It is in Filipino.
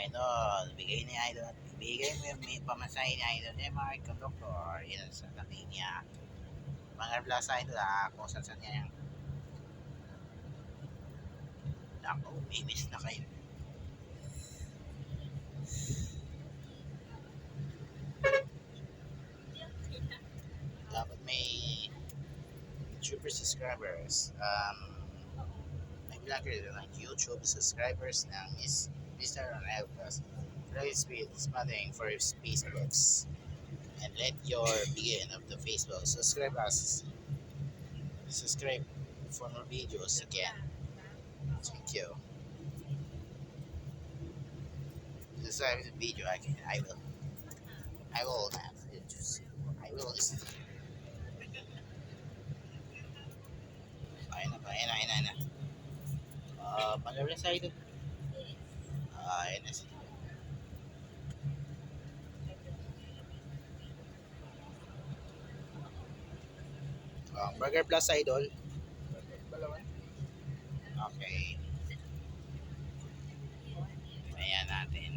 Idol, bigay ni Idol. Bigay mo yung may pamasahe ni Idol. Mark, Conductor. Yan sa tabi niya. Mga Plus Idol kung saan niya yung ako, miss na kayo. Dapat may YouTuber subscribers. May vlogger ng YouTube subscribers ng Mr. Ronel Plus. Please speed spotting for Facebooks. And let your begin of the Facebook. Subscribe us. Subscribe for more videos again. Thank you. Subscribe to the video. I will. I will. I will listen. Ayun na. Palaro sa ito. Ayun na. Burger Plus Idol. Okay. Ayan natin.